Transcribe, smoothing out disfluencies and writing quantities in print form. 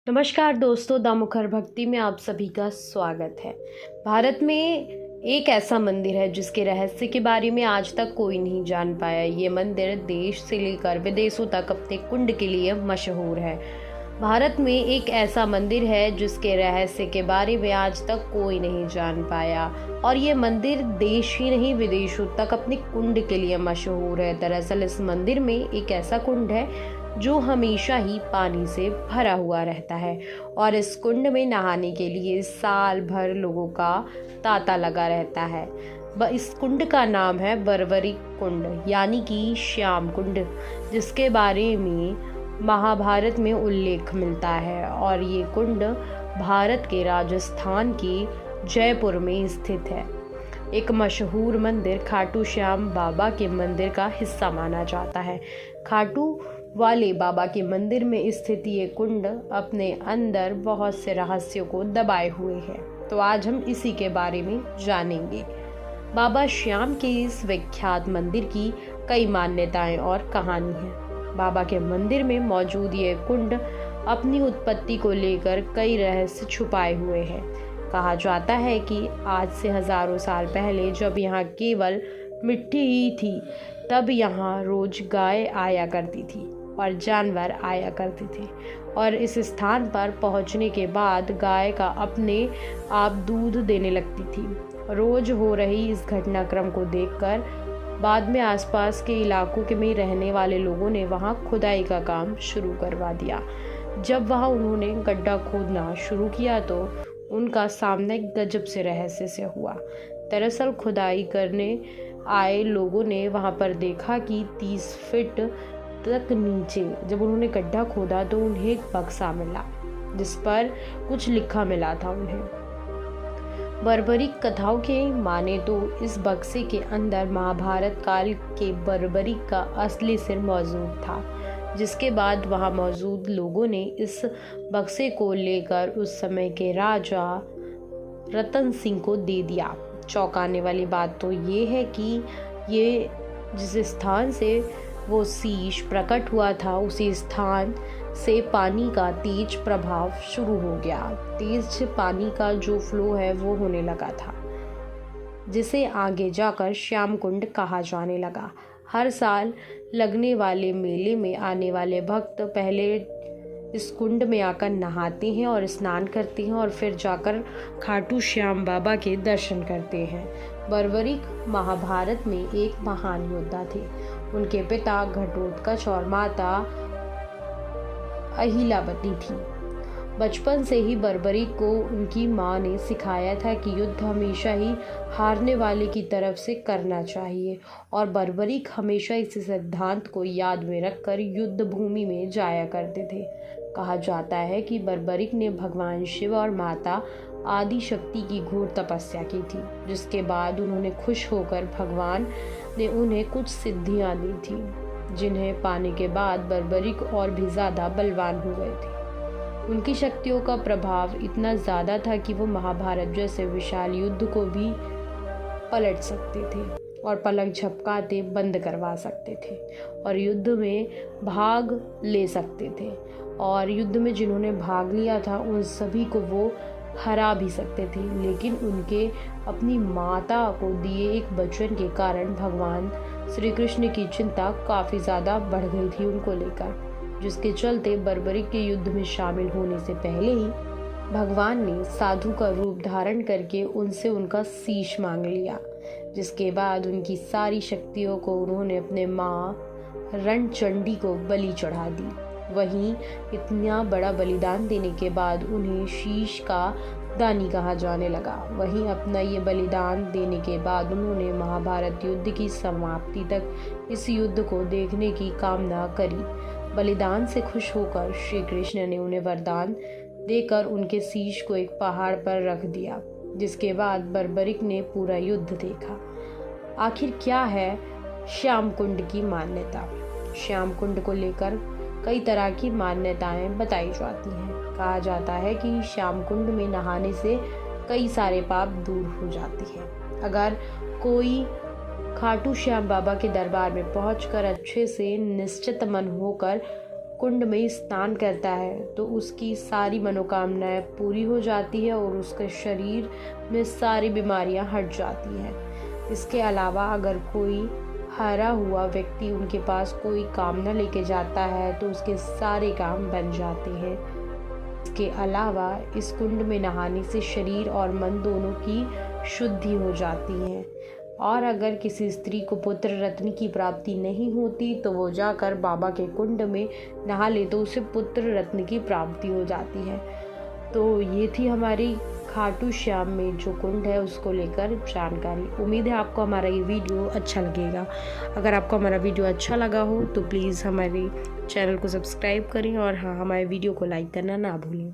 नमस्कार दोस्तों, द मुखर भक्ति में आप सभी का स्वागत है। भारत में एक ऐसा मंदिर है जिसके रहस्य के बारे में आज तक कोई नहीं जान पाया। ये मंदिर देश से लेकर विदेशों तक अपने कुंड के लिए मशहूर है। भारत में एक ऐसा मंदिर है जिसके रहस्य के बारे में आज तक कोई नहीं जान पाया और ये मंदिर देश ही नहीं विदेशों तक अपने कुंड के लिए मशहूर है। दरअसल इस मंदिर में एक ऐसा कुंड है जो हमेशा ही पानी से भरा हुआ रहता है और इस कुंड में नहाने के लिए साल भर लोगों का तांता लगा रहता है। इस कुंड का नाम है बर्बरीक कुंड यानी कि श्याम कुंड, जिसके बारे में महाभारत में उल्लेख मिलता है। और ये कुंड भारत के राजस्थान के जयपुर में स्थित है। एक मशहूर मंदिर खाटू श्याम बाबा के मंदिर का हिस्सा माना जाता है। खाटू वाले बाबा के मंदिर में स्थित ये कुंड अपने अंदर बहुत से रहस्यों को दबाए हुए है, तो आज हम इसी के बारे में जानेंगे। बाबा श्याम के इस विख्यात मंदिर की कई मान्यताएं और कहानी है। बाबा के मंदिर में मौजूद ये कुंड अपनी उत्पत्ति को लेकर कई रहस्य छुपाए हुए हैं। कहा जाता है कि आज से हजारों साल पहले जब यहाँ केवल मिट्टी ही थी, तब यहाँ रोज गाय आया करती थी और जानवर आया करते थे और इस स्थान पर पहुँचने के बाद गाय का अपने आप दूध देने लगती थी। रोज हो रही इस घटनाक्रम को देखकर बाद में आसपास के इलाकों के में रहने वाले लोगों ने वहां खुदाई का काम शुरू करवा दिया। जब वहां उन्होंने गड्ढा खोदना शुरू किया तो उनका सामना एक गजब से रहस्य से हुआ। दरअसल खुदाई करने आए लोगों ने वहां पर देखा कि 30 फीट तक नीचे जब उन्होंने गड्ढा खोदा तो उन्हें एक बक्सा मिला जिस पर कुछ लिखा मिला था उन्हें। बर्बरीक कथाओं के माने तो इस बक्से के अंदर महाभारत काल के बर्बरीक का असली सिर मौजूद था, जिसके बाद वहां मौजूद लोगों ने इस बक्से को लेकर उस समय के राजा रतन सिंह को दे दिया। चौंकाने वाली बात तो ये है कि ये जिस स्थान से वो शीश प्रकट हुआ था उसी स्थान से पानी का तेज प्रभाव शुरू हो गया। तेज पानी का जो फ्लो है वो होने लगा था, जिसे आगे जाकर श्याम कुंड कहा जाने लगा। हर साल लगने वाले मेले में आने वाले भक्त पहले इस कुंड में आकर नहाते हैं और स्नान करते हैं और फिर जाकर खाटू श्याम बाबा के दर्शन करते हैं। बर्बरीक महाभारत में एक महान योद्धा थे। उनके पिता घटोत्कच और माता अहिलावती थी। बचपन से ही बर्बरीक को उनकी माँ ने सिखाया था कि युद्ध हमेशा ही हारने वाले की तरफ से करना चाहिए और बर्बरीक हमेशा इस सिद्धांत को याद में रखकर युद्ध भूमि में जाया करते थे। कहा जाता है कि बर्बरीक ने भगवान शिव और माता आदि शक्ति की घोर तपस्या की थी, जिसके बाद उन्होंने खुश होकर भगवान ने उन्हें कुछ सिद्धियां दी थी, जिन्हें पाने के बाद बर्बरीक और भी ज़्यादा बलवान हो गए थे। उनकी शक्तियों का प्रभाव इतना ज़्यादा था कि वो महाभारत जैसे विशाल युद्ध को भी पलट सकते थे और पलक झपकाते बंद करवा सकते थे और युद्ध में भाग ले सकते थे और युद्ध में जिन्होंने भाग लिया था उन सभी को वो हरा भी सकते थे। लेकिन उनके अपनी माता को दिए एक वचन के कारण भगवान श्री कृष्ण की चिंता काफ़ी ज़्यादा बढ़ गई थी उनको लेकर, जिसके चलते बर्बरीक के युद्ध में शामिल होने से पहले ही भगवान ने साधु का रूप धारण करके उनसे उनका शीश मांग लिया, जिसके बाद उनकी सारी शक्तियों को उन्होंने अपने माँ रणचंडी को बलि चढ़ा दी। वहीं इतना बड़ा बलिदान देने के बाद उन्हें शीश का दानी कहा जाने लगा। वहीं अपना ये बलिदान देने के बाद उन्होंने महाभारत युद्ध की समाप्ति तक इस युद्ध को देखने की कामना करी। बलिदान से खुश होकर श्री कृष्ण ने उन्हें वरदान देकर उनके शीश को एक पहाड़ पर रख दिया, जिसके बाद बर्बरीक ने पूरा युद्ध देखा। आखिर क्या है श्याम कुंड की मान्यता? श्याम कुंड को लेकर कई तरह की मान्यताएं बताई जाती हैं। कहा जाता है कि श्याम कुंड में नहाने से कई सारे पाप दूर हो जाते हैं। अगर कोई खाटू श्याम बाबा के दरबार में पहुंचकर अच्छे से निश्चित मन होकर कुंड में स्नान करता है तो उसकी सारी मनोकामनाएं पूरी हो जाती है और उसके शरीर में सारी बीमारियां हट जाती हैं। इसके अलावा अगर कोई हारा हुआ व्यक्ति उनके पास कोई कामना लेके जाता है तो उसके सारे काम बन जाते हैं। इसके अलावा इस कुंड में नहाने से शरीर और मन दोनों की शुद्धि हो जाती है। और अगर किसी स्त्री को पुत्र रत्न की प्राप्ति नहीं होती तो वो जाकर बाबा के कुंड में नहा ले तो उसे पुत्र रत्न की प्राप्ति हो जाती है। तो ये थी हमारी खाटू श्याम में जो कुंड है उसको लेकर जानकारी। उम्मीद है आपको हमारा ये वीडियो अच्छा लगेगा। अगर आपको हमारा वीडियो अच्छा लगा हो तो प्लीज़ हमारे चैनल को सब्सक्राइब करें और हाँ, हमारे वीडियो को लाइक करना ना भूलें।